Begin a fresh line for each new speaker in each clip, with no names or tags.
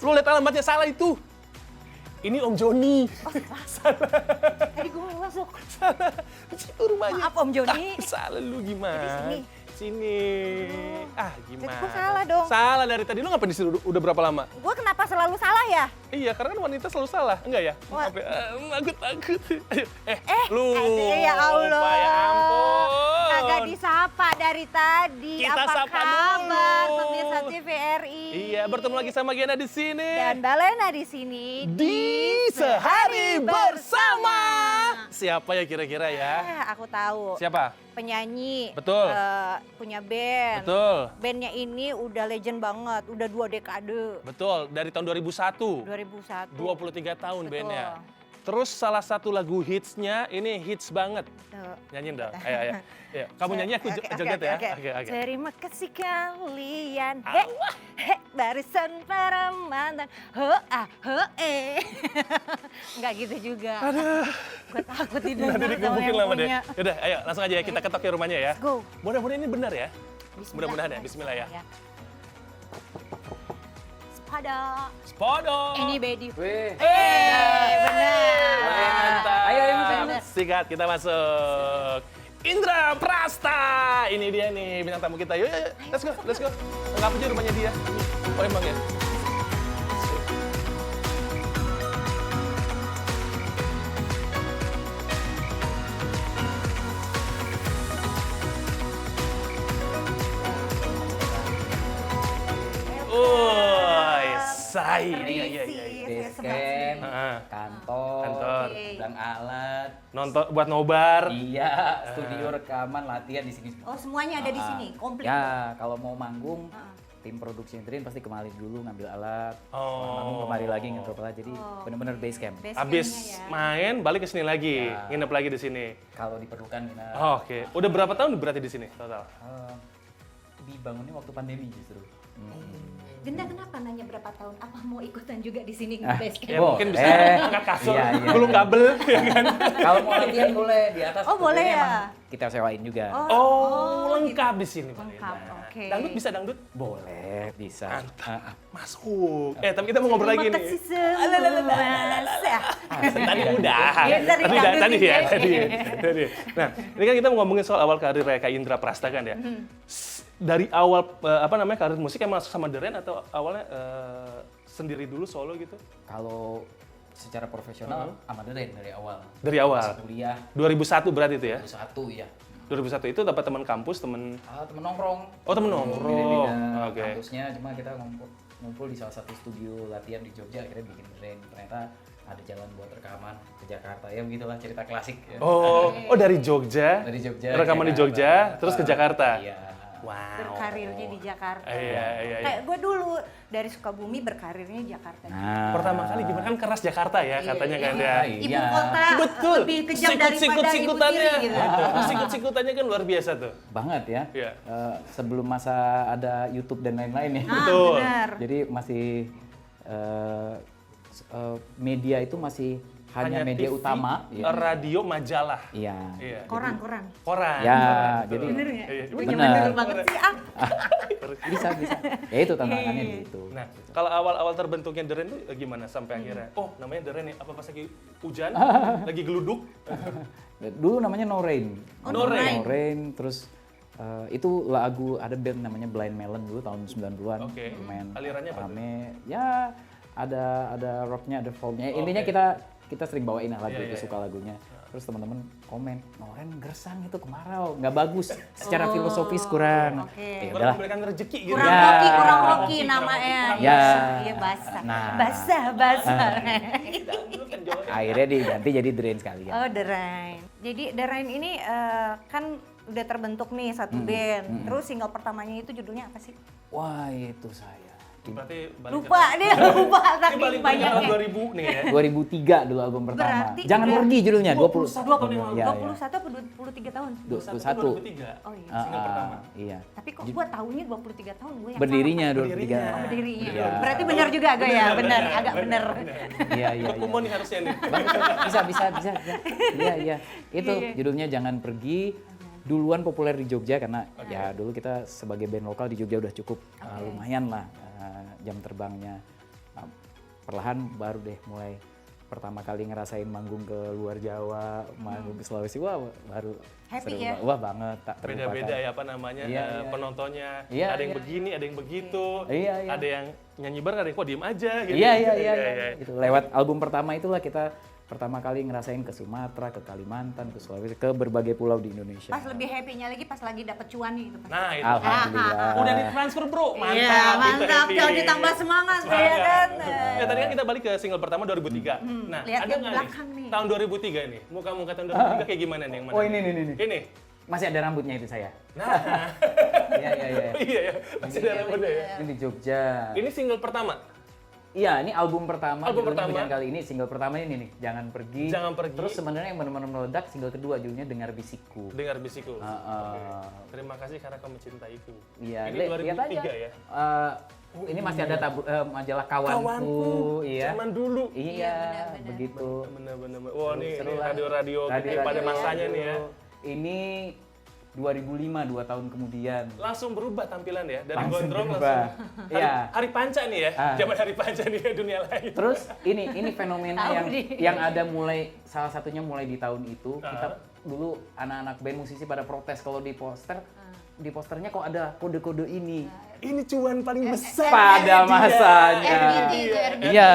Lu lihat alamatnya salah itu. Ini Om Joni.
Salah. Tadi gue mau masuk.
Salah. Di situ rumahnya.
Maaf Om Joni.
Salah lu gimana?
Jadi
Sini. Gimana?
Berarti gua salah dong.
Salah dari tadi. Lu ngapain di sini udah berapa lama?
Gue kenapa selalu salah ya?
Iya, karena kan wanita selalu salah. Enggak ya?
Wah.
Maaf ya. Aku takut. Ayo. Lu.
Ya Allah.
Ya ampun.
Kagak disapa dari tadi.
Kita
Apa
sapa
kabar
dulu.
pemirsa TVRI?
Iya, bertemu lagi sama Gena di sini.
Dan Balena di sini.
Di Sehari Bersama. Siapa ya kira-kira ya?
Aku tahu.
Siapa?
Penyanyi.
Betul.
Punya band.
Betul.
Bandnya ini udah legend banget. Udah 2 dekade.
Betul, dari tahun 2001.
2001.
23 tahun
Betul.
bandnya. Terus salah satu lagu hitsnya, ini hits banget.
Tuh.
Nyanyiin dong, ayo. Kamu nyanyi, aku joget ya? Oke.
Terima kasih kalian. Barisan para mantan. Enggak gitu juga.
Aduh.
Gue takut didengar
Nanti
sama
dikebukin
yang
lama deh.
punya.
Yaudah, ayo langsung aja ya, kita ketok ya rumahnya ya.
Go.
Mudah-mudahan ini benar ya.
Bismillah.
Mudah-mudahan ya, bismillah ya.
Sepada.
Spodo.
Ini Bedi.
Wih,
Benar.
Mantap.
Ayo, masuk.
Sikat, kita masuk. Indra Prasta. Ini dia nih bintang tamu kita. Yuk. Let's go. Anggap aja rumahnya dia. Oh emang ya? Iya.
base camp,
Heeh.
kantor,
Oke.
gudang alat,
Nonton buat nobar.
iya, studio rekaman, latihan di sini.
Oh semuanya ada di sini, komplit.
Ya, kalau mau manggung, tim produksi Trin pasti kemari dulu ngambil alat, manggung kemari lagi ngadrop alat, jadi bener-bener base camp.
Base
Abis
campnya ya.
main balik ke sini lagi,
Ya.
nginep lagi di sini.
Kalau diperlukan,
Oke, udah berapa tahun berarti di sini total?
dibangunnya waktu pandemi justru.
Genda kenapa nanya berapa tahun? Apa mau ikutan juga di sini
Ah,
base camp?
Ya
Boleh.
mungkin bisa angkat kasur,
Iya.
gulung kabel, ya kan?
Kalau mau latihan boleh di atas.
Oh, boleh
tentunya
ya?
emang kita sewain juga.
Oh, lengkap di sini. Pak
Lengkap,
Lena.
oke.
Dangdut bisa dangdut?
Boleh, bisa.
Mantap. Masuk. Tapi kita mau ngobrol lagi
Terima
nih.
kasih semua.
Tadi udah.
Iya, dari dangdut
Tadi
ini
ya,
ya.
tadi. Nah, ini kan kita mau ngomongin soal awal karir Kak Indra Prasta kan ya. Dari awal karir musik emang masuk sama The Rain atau awalnya sendiri dulu solo gitu?
Kalau secara profesional sama The Rain dari awal.
Dari awal.
Pas kuliah
2001 berarti itu ya?
2001 ya.
2001 itu dapat teman kampus, teman
Temen nongkrong.
Oh, temen nongkrong.
Beda-beda
Oke.
kampusnya, cuma kita ngumpul di salah satu studio latihan di Jogja, akhirnya bikin The Rain. Ternyata ada jalan buat rekaman ke Jakarta, ya begitulah cerita klasik ya.
Oh, dari Jogja.
Dari Jogja.
Rekaman di Jogja, terus ke Jakarta.
Iya.
Wow.
Berkarirnya di Jakarta.
Iya.
Kayak gue dulu dari Sukabumi berkarirnya di Jakarta.
Nah,
Pertama kali gimana kan keras Jakarta ya katanya kan ya.
Iya.
Ibu kota
Betul.
lebih kejam daripada ibu
Sikut-sikutannya.
tiri gitu.
Sikut-sikutannya kan luar biasa tuh.
banget ya.
Iya.
Sebelum masa ada YouTube dan lain-lain ya.
Betul.
Benar.
Jadi masih media itu masih hanya media
TV,
utama. Ya.
radio, majalah.
Iya.
Iya.
Koran.
Koran.
Ya,
Koran,
jadi
betul.
Bener ya?
Iya,
Gue
bener.
zaman dulu banget sih
bisa. Ya itu tantangannya di itu.
Nah, kalau awal-awal terbentuknya The Rain itu gimana sampai akhirnya? Oh, namanya The Rain ya? Apa pas lagi hujan? Lagi geluduk?
Dulu namanya No Rain.
Oh, No Rain.
No Rain, terus itu lagu ada band namanya Blind Melon dulu tahun 90-an.
Oke.
Lumayan
Alirannya apa tuh?
rame. Ya ada rocknya, ada folknya. Intinya
Oke.
kita sering bawain lah lagu
Iya,
itu,
iya,
suka lagunya. Terus teman-teman komen, No Rain gersang itu kemarau, nggak bagus. Secara filosofis kurang.
oke.
Ya
Kurang
udahlah.
memberikan rezeki gitu.
Kurang
Ya.
kurang rocky namanya.
Ya.
Iya basah.
Nah.
Basah.
Akhirnya diganti jadi The Rain sekalian.
Oh, The Rain. Jadi The Rain ini kan udah terbentuk nih satu band. Terus single pertamanya itu judulnya apa sih?
Wah itu saya.
Berarti balik
Lupa dia lupa
Ini
saking
balik ke tahun
banyaknya.
2000 nih ya.
2003 dulu album pertama.
Berarti
Jangan
udah
pergi judulnya,
21 tahun
20.
yang lalu.
Iya,
21 apa 23 tahun?
21.
2003.
Oh iya.
Single pertama.
Iya.
Tapi kok gua taunya 23 tahun gue yang
Berdirinya
salah.
23.
Oh, berdirinya.
Iya.
Berarti benar juga gue ya, benar, agak benar.
Iya, iya.
Kumon nih harusnya nih.
Bisa. Iya. Itu judulnya Jangan Pergi. Duluan populer di Jogja karena ya dulu kita sebagai band lokal di Jogja udah cukup lumayan lah jam terbangnya. Nah, perlahan baru deh mulai pertama kali ngerasain manggung ke luar Jawa, manggung ke Sulawesi, wah baru
Happy
seru
ya?
Wah banget, tak terlupakan.
Beda-beda ya apa namanya
Iya,
penontonnya.
Iya,
Ada yang
iya,
begini, ada yang begitu.
Iya, iya.
Ada yang nyanyi bareng, ada yang kok diem aja gitu.
Iya. Itu lewat album pertama itulah kita pertama kali ngerasain ke Sumatera, ke Kalimantan, ke Sulawesi, ke berbagai pulau di Indonesia.
Pas lebih happy-nya lagi pas lagi dapet cuan gitu. Pas.
Nah, itu.
Alhamdulillah.
Udah ditransfer, Bro. Mantap.
Iya,
gitu,
mantap.
happy.
Jangan ditambah semangat, ya kan?
Ya, tadi kan kita balik ke single pertama 2003. Nah,
lihat
ada
yang
nggak
belakang nih.
tahun 2003 nih? Muka-muka tahun 2003 kayak gimana nih yang mana?
Oh ini.
Ini.
Masih ada rambutnya itu saya.
Nah.
Iya.
Iya ya, masih ada rambutnya ya.
Ini di Jogja.
Ini single pertama.
Iya, ini album pertama.
Album
judulnya
pertama.
Bukan kali ini single pertama ini nih, Jangan Pergi.
Jangan Pergi.
Terus sebenarnya yang benar-benar meledak single kedua judulnya Dengar Bisikku.
Dengar bisikku.
Heeh.
Terima kasih karena kau mencintaiku.
Iya,
Ini
lihat
2003
aja.
ya.
Ini masih ada majalah Kawanku, iya.
Zaman dulu.
Iya, begitu.
Bener-bener. Wah, ini
Seru lah.
radio-radio gitu pada masanya nih ya.
Ini 2005, 2 tahun kemudian.
Langsung berubah tampilan ya, dari
Langsung
gondrong
berubah.
langsung.
Iya.
Hari panca nih ya,
Ah.
zaman hari panca nih ya, dunia lain.
Terus ini fenomena
Tahu
yang
nih.
yang ada mulai salah satunya mulai di tahun itu kita dulu anak-anak band musisi pada protes kalau di posternya kok ada kode-kode ini.
Ini cuan paling besar
Pada masanya.
RBT itu, RBT.
Iya,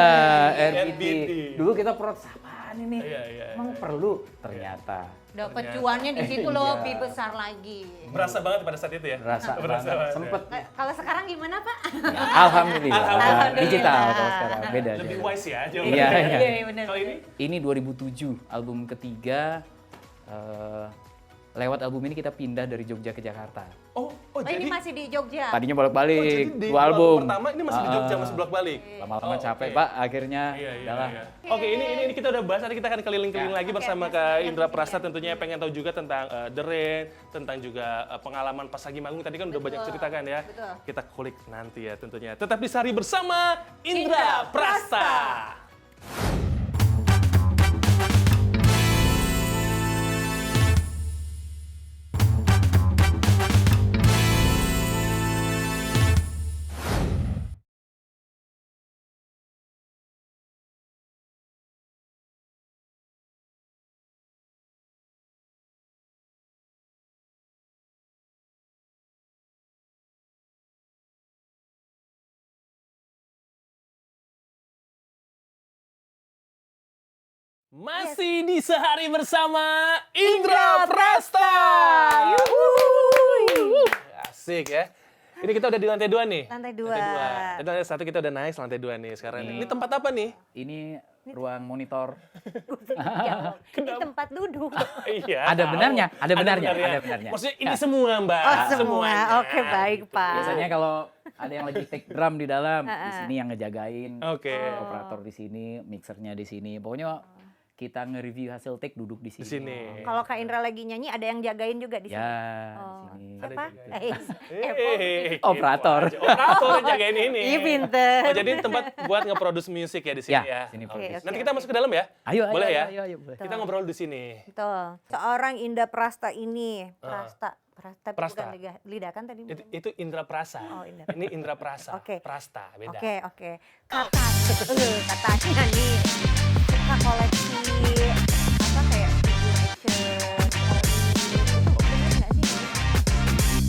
RBT.
RBT. Dulu kita protes apaan ini?
Iya.
Emang perlu? Ternyata
Dapat cuannya di situ loh,
Iya.
lebih besar lagi.
Berasa banget pada saat itu ya.
berasa
Berasa
banget.
banget.
Sempet.
Kalau sekarang gimana, Pak?
Alhamdulillah.
Alhamdulillah.
Digital kalau sekarang beda.
Lebih
aja.
wise ya
Iya,
jawabannya.
iya.
benar.
Kalau ini
Ini 2007, album ketiga. Lewat album ini kita pindah dari Jogja ke Jakarta.
oh
Oh,
jadi
ini masih di Jogja.
Tadinya
oh, jadi
bolak-balik,
di
dua album.
pertama ini masih di Jogja, masih bolak-balik.
Lama-lama
Oh,
capek,
oke.
Pak. Akhirnya,
Iya.
udahlah.
Oke, ini kita udah bahas. Nanti kita akan keliling-keliling lagi bersama Kak Indra Prasta. Tentunya pengen tahu juga tentang The Rain, tentang juga pengalaman pas lagi manggung. Tadi kan udah banyak cerita kan ya.
Betul.
Kita kulik nanti ya tentunya. Tetap di Sehari bersama Indra Prasta. Masih di Sehari bersama Indra Prasta. Asik ya. Ini kita udah di lantai 2 nih.
Lantai 2.
Lantai 1 kita udah naik, lantai 2 nih sekarang. Ini tempat apa nih?
Ini ruang monitor.
Ini tempat duduk.
Iya.
Ada
tahu.
benarnya, ada benarnya.
Maksudnya ini semua, Mbak.
Oh, semua.
Semuanya.
Oke, baik, Pak.
Biasanya kalau ada yang lagi take drum di dalam, di sini yang ngejagain.
Oke.
Operator di sini, mixernya di sini. Pokoknya kita nge-review hasil take duduk di sini.
Di sini.
Kalau Kak Indra lagi nyanyi, ada yang jagain juga di sini.
Ya,
Oh.
di sini.
Siapa?
Operator.
Operator yang jagain ini.
Iya, pinter.
Oh, jadi tempat buat nge-produce musik ya di sini
Ya,
ya.
sini
Oke.
produce.
Nanti kita masuk ke dalam ya.
Ayo,
Boleh ya?
Ayo, boleh.
Kita ngobrol di sini.
Betul. Seorang Indra Prasta ini. Prasta. Tapi
Prasta.
bukan lidah kan tadi?
Itu Indra Prasa.
Oh, Indra.
Ini Indra Prasa.
Oke.
Prasta, beda.
Oke. Katanya nih suka koleksi apa kayak figuration, itu bener nggak sih?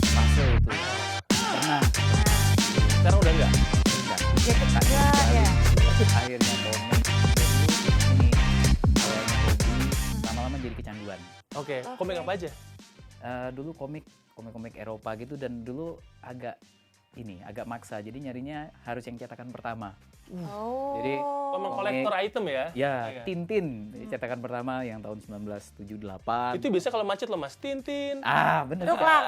Fase itu. Pernah.
Sekarang udah enggak?
Ya ketiga ya.
Akhirnya komik. Ini awalnya hobi, lama-lama jadi kecanduan.
Oke. Komik apa aja?
Dulu komik Eropa gitu dan dulu agak maksa. Jadi nyarinya harus yang cetakan pertama.
Oh.
Jadi,
Memang kolektor item ya?
Ya, Tintin cetakan pertama yang tahun 1978.
Itu biasa kalau macet loh Mas, Tintin.
Bener.
Itu
Kak.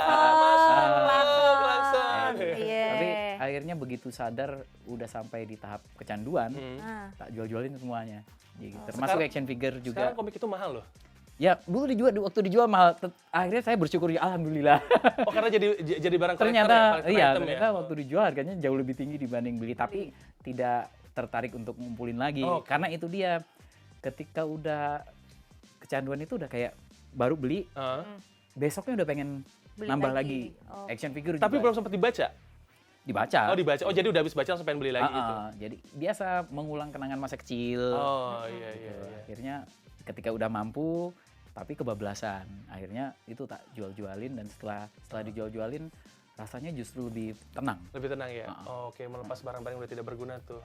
Klakson.
Iya.
Tapi akhirnya begitu sadar udah sampai di tahap kecanduan,
Ah.
tak jual-jualin semuanya. Gitu. Termasuk
Sekarang-
action figure juga.
Sekarang komik itu mahal loh.
Ya, dulu waktu dijual mahal. Akhirnya saya bersyukur ya alhamdulillah.
Oh, karena jadi barang kolektor
Ternyata
ya? Kolektor
iya,
item
ternyata
ya?
waktu dijual harganya jauh lebih tinggi dibanding beli, tapi tidak tertarik untuk ngumpulin lagi.
Oh,
Karena itu dia ketika udah kecanduan itu udah kayak baru beli,
Heeh.
besoknya udah pengen
Beli
nambah
lagi.
lagi.
Oh.
Action figure
Tapi
juga.
belum sempat dibaca.
dibaca.
Oh dibaca. Oh jadi udah habis baca langsung pengen beli lagi gitu.
Jadi biasa mengulang kenangan masa kecil.
Oh iya iya.
Gitu.
iya.
Akhirnya ketika udah mampu tapi kebablasan, akhirnya itu tak jual-jualin dan setelah dijual-jualin rasanya justru lebih tenang.
Lebih tenang ya. Oh, oke, melepas barang-barang yang udah tidak berguna tuh.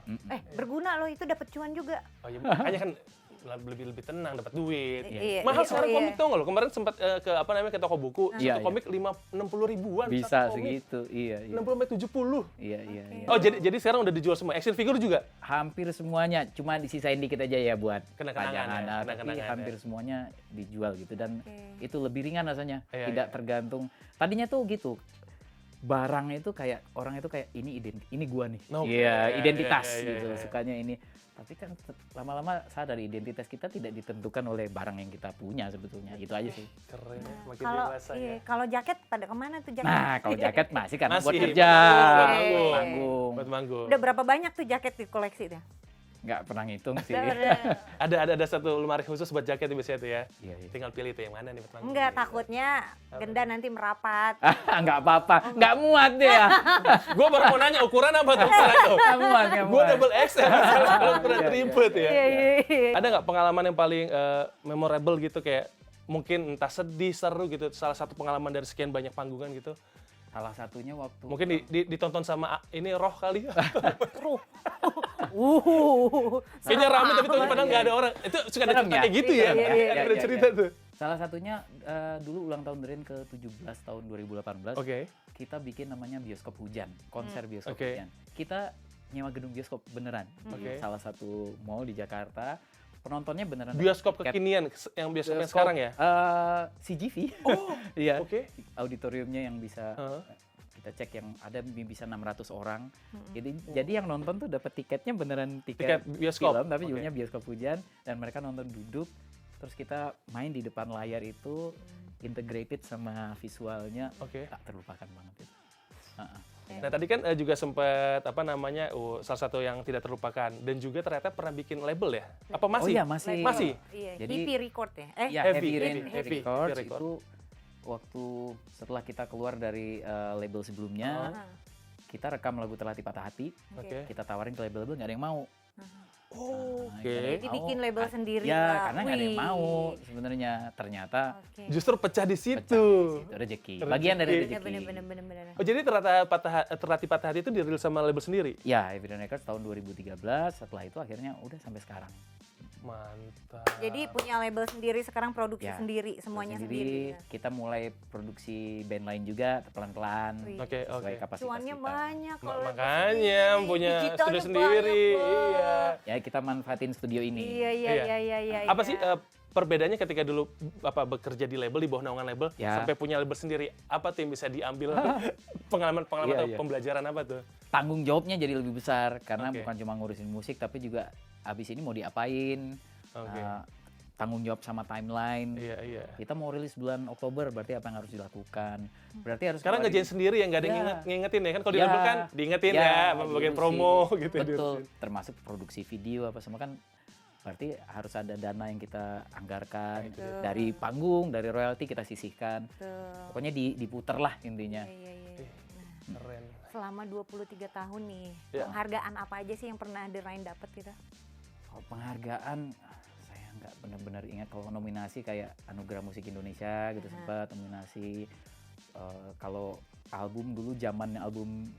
Berguna loh, itu dapat cuan juga.
Oh iya, makanya kan lebih tenang, dapat duit.
Iya,
Mahal
iya,
sekarang
iya.
komik tau nggak lo? Kemarin sempat ke toko buku,
Iya,
satu komik 60 ribuan.
Bisa
satu komik.
segitu, iya.
60-70.
Iya.
Oh jadi sekarang udah dijual semua. Action figure juga?
Hampir semuanya, cuma disisain dikit aja ya buat
Kenang-kenangan
pajangan.
ya,
Tapi
kenang-kenangan
hampir
ya.
semuanya dijual gitu dan itu lebih ringan rasanya,
Iya,
tidak
iya.
tergantung. Tadinya tuh gitu. Barang itu kayak orang itu kayak ini gua nih.
Oke,
Iya,
iya,
identitas
iya, iya,
gitu.
iya.
Sukanya ini. Tapi kan lama-lama sadar identitas kita tidak ditentukan oleh barang yang kita punya sebetulnya. Itu aja sih.
Keren ya, makin
Kalau
dewasa
iya,
ya.
kalau jaket pada kemana tuh jaket?
Nah, kalau jaket masih karena buat
Masih,
kerja,
buat
manggung.
manggung.
Buat manggung.
Udah berapa banyak tuh jaket di koleksi tuh?
Nggak pernah ngitung sih.
Ada satu lemari khusus buat jaket tuh biasanya tuh ya.
Iya.
Tinggal pilih tuh yang mana nih buat manggung.
Enggak,
gitu.
takutnya genda nanti merapat.
Nggak apa-apa, nggak muat deh ya.
Gue baru mau nanya ukuran apa tuh ukuran tuh?
Nggak muat, nggak
Gue
muat.
double XL kalau ukuran
Iya,
ribet ya.
Iya.
Ada nggak pengalaman yang paling memorable gitu kayak mungkin entah sedih, seru gitu, salah satu pengalaman dari sekian banyak panggungan gitu?
Salah satunya waktu
Mungkin ditonton sama ini Roh kali. Kayaknya rame tapi tuh padahal nggak ada orang. Itu suka ada
Serem
cerita
ya?
kayak gitu ya?
Iya,
Ada cerita tuh.
Salah satunya dulu ulang tahun Dren ke-17 tahun 2018.
Oke.
Kita bikin namanya bioskop hujan, konser bioskop
Oke.
hujan. Kita nyewa gedung bioskop beneran.
Oke.
Salah satu mall di Jakarta. Penontonnya beneran
Bioskop
tiket.
kekinian yang bioskop yang sekarang ya?
CGV.
Oh,
Iya.
oke.
Auditoriumnya yang bisa
Heeh.
kita cek yang ada bisa 600 orang. Jadi yang nonton tuh dapat tiketnya beneran tiket
Tiket bioskop.
film, tapi
Oke.
judulnya bioskop hujan dan mereka nonton duduk. Terus kita main di depan layar itu integrated sama visualnya,
Oke.
tak terlupakan banget itu. Heeh.
Nah tadi kan juga sempat salah satu yang tidak terlupakan dan juga ternyata pernah bikin label ya? Apa masih?
Oh iya masih.
Masih?
Iya,
Jadi-
EP record ya?
Ya,
Heavy,
Heavy Rain
heavy
Records
record.
itu waktu setelah kita keluar dari label sebelumnya, kita rekam lagu Terlatih Patah Hati,
Oke.
kita tawarin ke label-label nggak ada yang mau.
Oh,
Nah,
oke.
Jadi bikin label sendiri
Ya,
lah.
karena nggak ada yang
Wih.
mau sebenarnya. Ternyata
Oke.
Justru pecah di situ.
itu rezeki. Bagian dari
Rezeki.
Ya
rezeki.
bener.
Oh jadi Terlatih Patah Hati itu dirilis sama label sendiri?
Ya, Heavy Rain Records tahun 2013. Setelah itu akhirnya udah sampai sekarang.
Mantap.
Jadi punya label sendiri, sekarang produksi
Ya,
sendiri, semuanya sendiri. Ya.
Kita mulai produksi band lain juga pelan-pelan.
Wih.
Oke,
sesuai
oke.
kapasitas
Cuannya
kita.
banyak kalau label
Makanya
sendiri.
punya
Digitalnya
studio sendiri.
banyak, Bang.
Iya.
Ya, kita manfaatin studio ini.
Iya.
Apa sih perbedaannya ketika dulu bekerja di label, di bawah naungan label,
Ya.
sampai punya label sendiri? Apa tuh yang bisa diambil pengalaman-pengalaman
Iya,
atau
iya.
pembelajaran apa tuh?
Tanggung jawabnya jadi lebih besar karena
Oke.
bukan cuma ngurusin musik tapi juga abis ini mau diapain.
Oke.
Tanggung jawab sama timeline.
Iya.
Kita mau rilis bulan Oktober, berarti apa yang harus dilakukan? Berarti harus
Sekarang
keluarin-
ngerjain sendiri ya, nggak ada yang
Ya.
ngingetin ya kan? Kalau di
Ya.
label kan diingetin ya, bagian
diurusin.
promo gitu. ya,
Betul,
diurusin.
termasuk produksi video apa semua kan berarti harus ada dana yang kita anggarkan dari panggung, dari royalti kita sisihkan.
Tuh.
Pokoknya diputer lah intinya.
Iya.
Keren.
Selama 23 tahun nih,
Ya.
penghargaan apa aja sih yang pernah The Rain dapat gitu?
Kalau penghargaan saya nggak benar-benar ingat. Kalau nominasi kayak Anugerah Musik Indonesia gitu sempat nominasi. Kalau album dulu zamannya album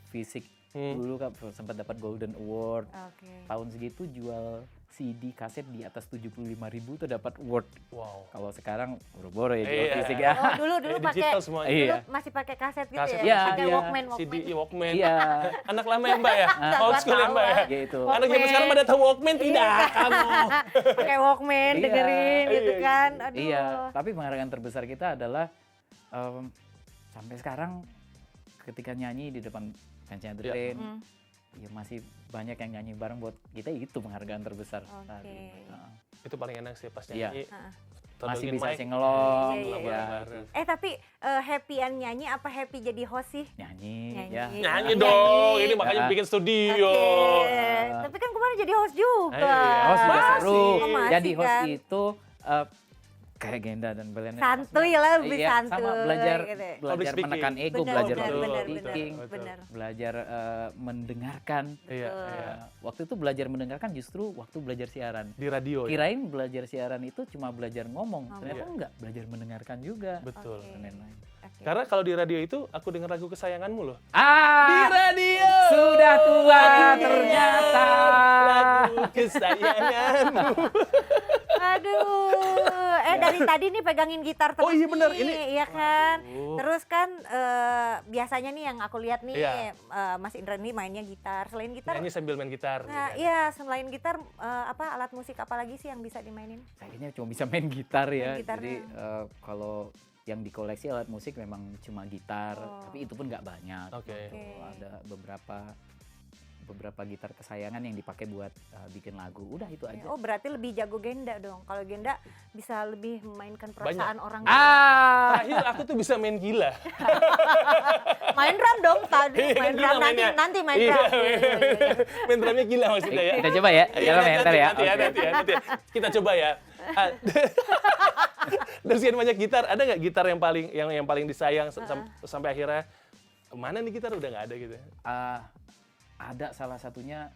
fisik dulu kan sempat dapat Golden Award.
Oke.
Tahun segitu jual CD kaset di atas 75.000 tuh dapat award.
Wow.
Kalau sekarang boro-boro ya jual
Iya.
fisik ya.
Oh, dulu pakai
Digital semuanya.
dulu
Iya.
masih pakai kaset gitu
Kaset,
ya?
Iya,
Pakai
iya.
Walkman.
CD, Walkman.
Iya.
Anak lama ya Mbak ya? Old school ya Mbak ya?
Gitu.
Anak zaman sekarang pada tahu Walkman tidak? Kamu.
Pakai Walkman,
Iya.
dengerin gitu
Iya,
kan. Aduh.
Iya, tapi penghargaan terbesar kita adalah sampai sekarang ketika nyanyi di depan fansnya The Rain, ya masih banyak yang nyanyi bareng buat kita, itu penghargaan terbesar saat
Oke.
ini. Heeh.
Itu paling enak sih pas
Iya.
nyanyi.
Masih
todongin
bisa
mic,
singelong,
Iya, iya,
ya,
bareng.
Tapi happy-an nyanyi apa happy jadi host sih?
nyanyi,
Nyanyi.
ya.
Nyanyi
Nyanyi.
dong, ini makanya
Ah.
bikin studio.
Oke. Tapi kan kemarin jadi host juga.
Iya.
Host juga
Masih.
seru.
Oh, masih
Jadi host
kan?
itu kayak Genda dan Belen.
Santuy lah, lebih
Iya,
santuy.
sama belajar
gitu.
Public
belajar
speaking.
menekan ego,
Benar,
belajar
benar,
public
benar,
speaking,
benar.
benar.
belajar mendengarkan.
Iya,
Betul.
iya.
Waktu itu belajar mendengarkan justru waktu belajar siaran.
Di radio ya.
Kirain belajar siaran itu cuma belajar ngomong, ternyata
Iya.
enggak, belajar mendengarkan juga.
Betul.
Oke.
Dan lain-lain.
Oke.
Karena kalau di radio itu aku dengar lagu kesayanganmu loh. Di
Ah,
radio.
sudah tua ternyata.
Lagu kesayanganmu.
Aduh, dari tadi nih pegangin gitar terus
Oh iya benar,
nih,
ini.
iya kan.
Waduh.
Terus kan biasanya nih yang aku lihat nih
Iya.
Mas Indra nih mainnya gitar. Selain gitar,
Nyanyi sambil main gitar.
nah
gitu kan.
iya selain gitar apa alat musik apa lagi sih yang bisa dimainin?
Saya kayaknya cuma bisa main gitar ya.
Main gitarnya.
Jadi kalau yang dikoleksi alat musik memang cuma gitar,
Oh.
tapi itu pun nggak banyak.
Oke.
Oke.
Ada beberapa gitar kesayangan yang dipakai buat bikin lagu. Udah itu aja.
Oh berarti lebih jago Genda dong. Kalau Genda bisa lebih memainkan
Banyak.
perasaan orang.
Terakhir aku tuh bisa main gila.
Main drum dong tadi.
Iya,
Main
gila
drum nanti
mainnya.
nanti main
Iya,
drum. Iya, iya, iya.
main drumnya gila maksudnya ya.
Kita coba ya.
Iya,
Dalam ya, ntar ya.
nanti ya,
Oke.
nanti ya. Kita coba ya. Ah, dari sekian banyak gitar, ada nggak gitar yang paling disayang sampai akhirnya mana nih gitar udah nggak ada gitu?
Ada salah satunya,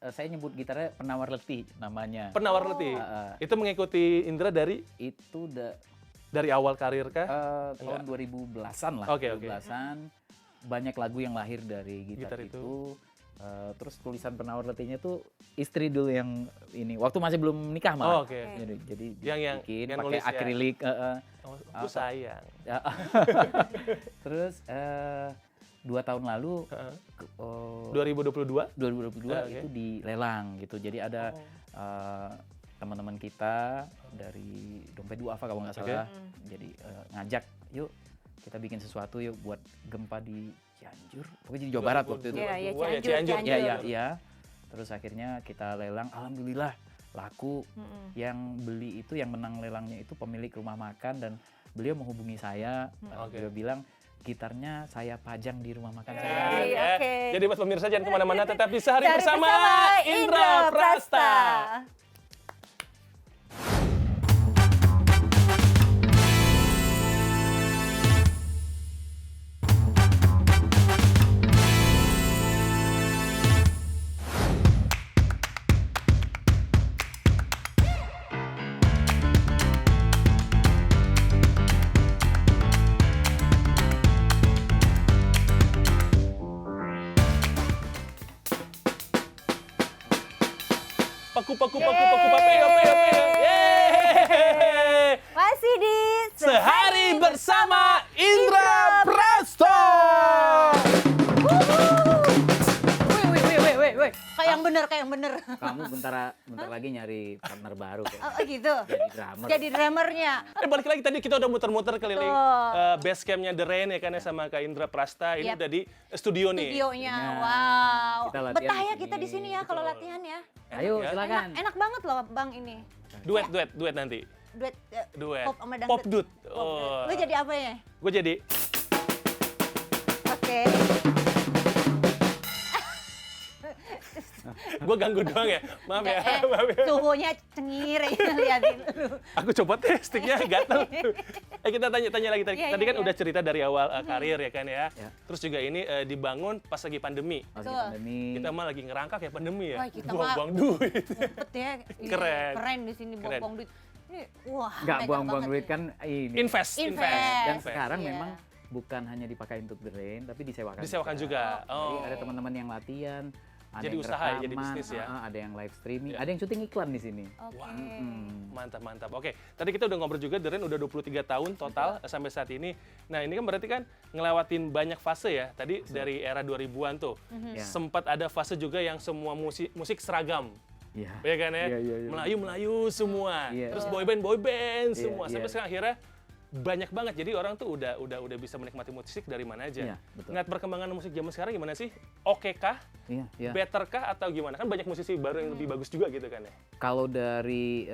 saya nyebut gitarnya penawar letih namanya.
Penawar letih. Itu mengikuti Indra dari
Itu
awal karir kah?
tahun 2010-an lah.
Oke, oke.
2010-an. Banyak lagu yang lahir dari gitar,
Gitar itu.
itu. Terus tulisan penawar letihnya tuh istri dulu yang ini. Waktu masih belum nikah malah.
Oh, oke.
Jadi
Yang
bikin
yang
pakai
nulis ya?
akrilik.
Oh, aku sayang.
Terus 2 tahun lalu
Heeh.
2022
2022. Oke.
itu dilelang gitu. Jadi ada teman-teman kita dari Dompet Duafa kalau nggak salah. Jadi ngajak, yuk kita bikin sesuatu yuk buat gempa di Cianjur. Pokoknya di Jawa Barat waktu itu.
Iya, iya,
2022 ya,
Cianjur,
Cianjur.
Cianjur.
Iya. Terus akhirnya kita lelang, alhamdulillah laku. Yang beli itu, yang menang lelangnya itu pemilik rumah makan dan beliau menghubungi saya.
Oke.
Beliau bilang gitarnya saya pajang di rumah makan saya.
Iya,
Ya.
oke.
Jadi buat pemirsa jangan kemana-mana, tetap di Sehari
Cari
bersama Indra Prasta. Paku paku paku paku papeo peo peo. Yeay.
Masih di
Sehari bersama Indra Prasta.
Wih.
kayak yang bener, kayak yang bener.
Kamu bentar lagi nyari partner baru kayak.
Oh gitu.
Jadi drummer.
Jadi drummernya.
Balik lagi tadi kita udah muter-muter keliling
Betul.
base campnya The Rain ya kan ya sama Kak Indra Prasta. Ini
Yap.
udah di studio nih.
Studionya,
Iya.
wow.
Kita latihan
Betah
di
ya
sini.
kita di sini ya kalau latihan ya.
Ayo
Ya.
silakan.
Enak banget loh Bang ini.
Duet nanti.
Duet,
Duet.
pop sama dangdut.
Pop dut.
Pop
Oh.
dut. Lu jadi apa ya?
Gue jadi
Oke.
gue ganggu doang ya. Maaf ya. Maaf ya.
Suhunya cengir ya liatin.
Aku coba tes sticknya gatel. Kita tanya lagi tadi.
Iya,
Tadi
iya,
kan
iya.
udah cerita dari awal karir ya kan ya.
Ya.
Terus juga ini dibangun pas lagi pandemi.
Masih
Betul.
pandemi.
Kita mah lagi ngerangkak ya pandemi ya.
Wah, kita
Buang-buang duit.
Ngumpet ya. Iya,
Keren.
Keren di sini
Keren.
buang-buang duit. Ini wah.
Nggak
mega
buang-buang
banget
duit
nih.
kan ini.
Invest.
Dan
Invest.
sekarang
Iya.
memang bukan hanya dipakai untuk The Rain, tapi disewakan.
Disewakan juga.
Jadi
Oh.
ada teman-teman yang latihan, ada
Jadi
yang
usaha ya, jadi
rekaman,
bisnis ya.
ada yang live streaming,
Ya.
ada yang syuting iklan di sini.
Oke.
Mantap. Oke, tadi kita udah ngobrol juga, The Rain udah 23 tahun total sampai saat ini. Nah, ini kan berarti kan ngelewatin banyak fase ya. Tadi dari era 2000-an tuh.
Ya.
Sempat ada fase juga yang semua musik seragam.
Iya.
Ya kan ya?
Iya, iya, iya.
Melayu semua.
Iya.
Terus boyband
Iya,
semua.
iya.
Sampai sekarang akhirnya banyak banget. Jadi orang tuh udah bisa menikmati musik dari mana aja.
Iya, betul.
Ngeliat perkembangan musik zaman sekarang gimana sih? Oke kah?
Iya, iya.
Better kah atau gimana? Kan banyak musisi baru yang lebih bagus juga gitu kan ya.
Kalau dari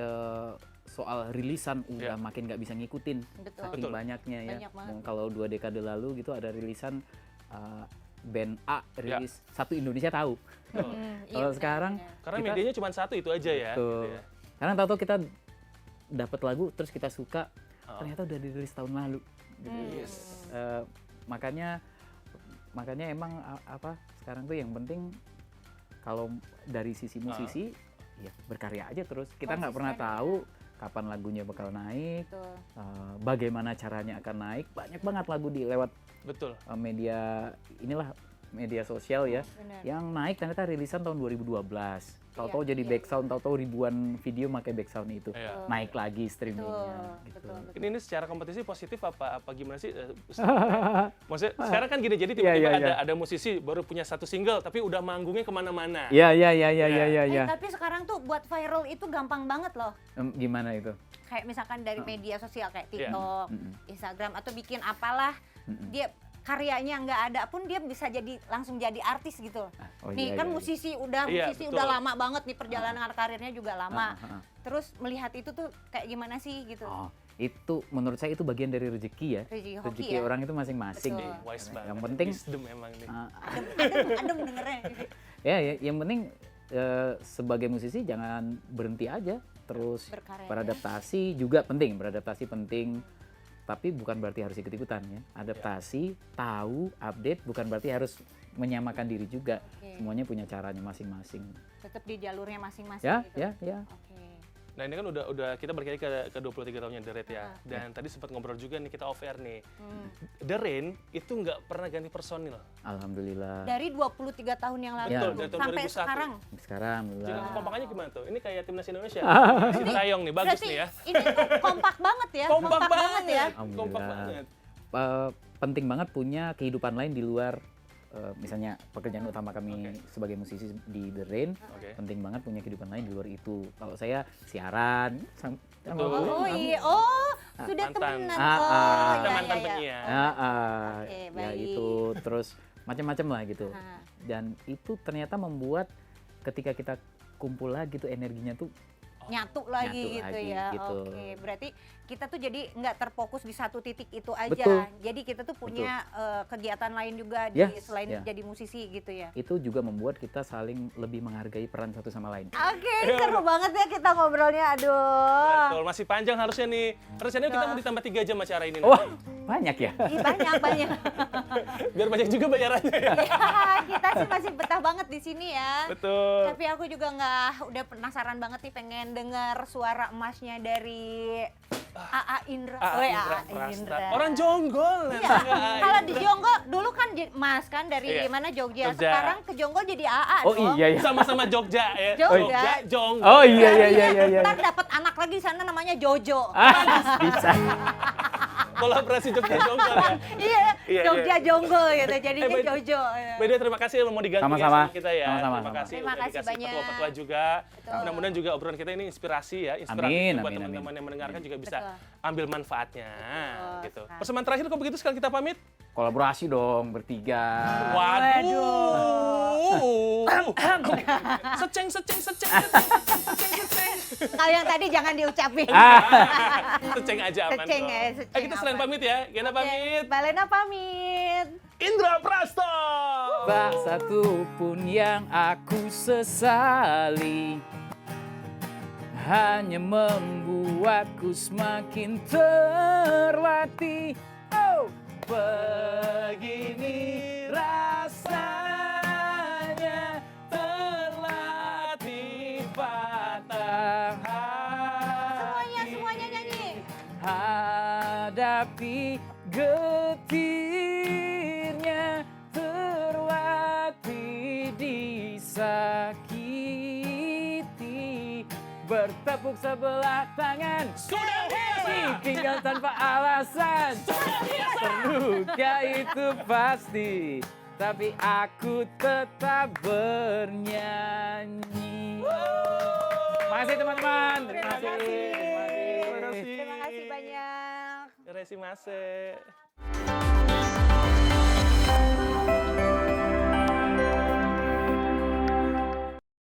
soal rilisan
Iya.
udah makin nggak bisa ngikutin
Betul.
saking
Betul.
banyaknya ya.
Banyak banget.
Kalau 2 dekade lalu gitu ada rilisan band A rilis satu Indonesia tahu.
Iya,
Kalau sekarang
Karena
kita-
medianya cuma satu itu aja ya.
Betul.
gitu ya.
Karena tahu-tahu kita dapat lagu terus kita suka,
Oh.
ternyata udah dirilis tahun lalu. Gitu. Makanya emang apa sekarang tuh yang penting kalau dari sisi musisi ya berkarya aja terus. Kita nggak pernah tahu kapan lagunya bakal naik,
Betul.
bagaimana caranya akan naik. Banyak banget lagu di lewat
Betul.
media media sosial ya
Benar.
yang naik ternyata rilisan tahun 2012. Tahu-tahu
Iya,
jadi
iya,
background, tahu-tahu ribuan video pakai background itu.
Iya.
Naik lagi streamingnya gitu.
Betul.
Ini secara kompetisi positif apa gimana sih? Maksudnya sekarang kan gini, jadi
Iya,
tiba-tiba
iya.
ada musisi baru punya satu single tapi udah manggungnya kemana-mana.
Iya.
Tapi sekarang tuh buat viral itu gampang banget loh.
Gimana itu?
Kayak misalkan dari media sosial kayak
Iya.
TikTok, Instagram atau bikin apalah, dia karyanya nggak ada pun dia bisa langsung jadi artis gitu.
Oh,
Nih
iya,
kan
iya.
musisi
Iya,
udah
betul.
lama banget nih perjalanan karirnya juga lama.
Ah.
Terus melihat itu tuh kayak gimana sih gitu.
Oh, itu menurut saya itu bagian dari rezeki ya.
Rezeki hoki
Rezeki
ya.
orang itu masing-masing.
Betul.
Wise banget.
Yang penting
Wisdom emang nih.
Adem dengernya.
ya, yang penting sebagai musisi jangan berhenti aja, terus
Berkarya.
beradaptasi juga penting, beradaptasi penting. Tapi bukan berarti harus ikut-ikutan ya. Adaptasi, tahu, update bukan berarti harus menyamakan diri juga.
Oke.
Semuanya punya caranya masing-masing.
Tetap di jalurnya masing-masing
Ya,
gitu.
ya.
Oke.
Nah ini kan udah kita balik lagi ke 23 tahunnya The Red ya. Dan tadi sempat ngobrol juga nih kita off air nih. The Rain itu nggak pernah ganti personil.
Alhamdulillah.
Dari 23 tahun yang lalu
Betul, dari tahun
sampai
2001.
sekarang.
Sekarang
Jadi
alhamdulillah.
kekompakannya gimana tuh? Ini kayak timnas Indonesia. Sintayong nih, bagus
Berarti
nih ya.
ini tuh kompak banget ya.
Kompak banget
ya.
Kompak
Alhamdulillah.
banget.
Penting banget punya kehidupan lain di luar misalnya pekerjaan utama kami sebagai musisi di The Rain.
Oke.
Penting banget punya kehidupan lain di luar itu. Kalau saya siaran sama
Betul.
Oh iya, oh sudah
mantan.
temenan.
Ah,
Oh
ah.
iya,
Mantan
iya,
penyiar.
iya. Oke,
ya
baik.
itu terus macam-macam lah gitu.
Ah.
Dan itu ternyata membuat ketika kita kumpul lagi tuh energinya tuh
Nyatu lagi
Nyatu
gitu
lagi,
ya.
gitu.
Oke, berarti kita tuh jadi nggak terfokus di satu titik itu aja.
Betul.
Jadi kita tuh punya kegiatan lain juga
Ya,
selain
ya.
jadi musisi gitu ya.
itu juga membuat kita saling lebih menghargai peran satu sama lain.
Oke, seru banget ya kita ngobrolnya. Aduh.
Betul, masih panjang harusnya nih. Rencananya kita mau ditambah 3 jam acara ini.
Wah,
nanti.
banyak ya.
Ih, banyak.
Biar banyak juga bayarannya ya.
Ya, kita sih masih betah banget di sini ya.
Betul.
Tapi aku juga udah penasaran banget nih pengen dengar suara emasnya dari AA Indra.
AA
Oh, ya,
Indra
AA
Prasta.
Indra.
Orang Jonggol.
Iya. Kalau di Jonggol dulu kan Mas kan dari
Iya.
mana Jogja.
Jogja.
Sekarang ke Jonggol jadi AA
Oh
dong.
iya ya.
Sama-sama Jogja ya.
Jogja.
Jonggol.
Oh iya iya
Jadinya
iya iya.
Ntar dapat anak lagi di sana namanya Jojo.
Bisa.
Kolaborasi Jogja Jonggol ya.
Iya,
Iya,
Jogja Jonggol gitu. Jadinya
by-
Jojo.
Beda, terima kasih mau diganti
Sama-sama.
sama kita ya.
Sama-sama.
Terima kasih.
Terima
udah
kasih
dikasih
banyak.
petua-petua juga. Mudah-mudahan juga obrolan kita ini inspirasi ya, inspiratif
Amin,
buat
amin,
teman-teman
amin.
yang mendengarkan juga bisa
Betul.
ambil manfaatnya
Betul
gitu.
sekali.
Persembahan terakhir kalau begitu sekarang kita pamit.
Kolaborasi dong bertiga.
Waduh. Seceng.
Kalau yang tadi jangan diucapin.
Seceng aja aman.
Seceng
kok.
ya, seceng
Kita selain
aman.
pamit ya. Gena pamit.
Balena pamit.
Indra Prasto.
Tak satu pun yang aku sesali, hanya membuatku semakin terlatih. Oh, begini rasanya terlatih patah hati.
Semuanya nyanyi.
Hadapi getirnya, terlatih disakiti, bertepuk sebelah tangan,
Sudah biasa.
tinggal tanpa alasan. Terluka itu pasti, tapi aku tetap bernyanyi. Makasih teman-teman. Terima kasih.
Terima kasih banyak.
Terima kasih.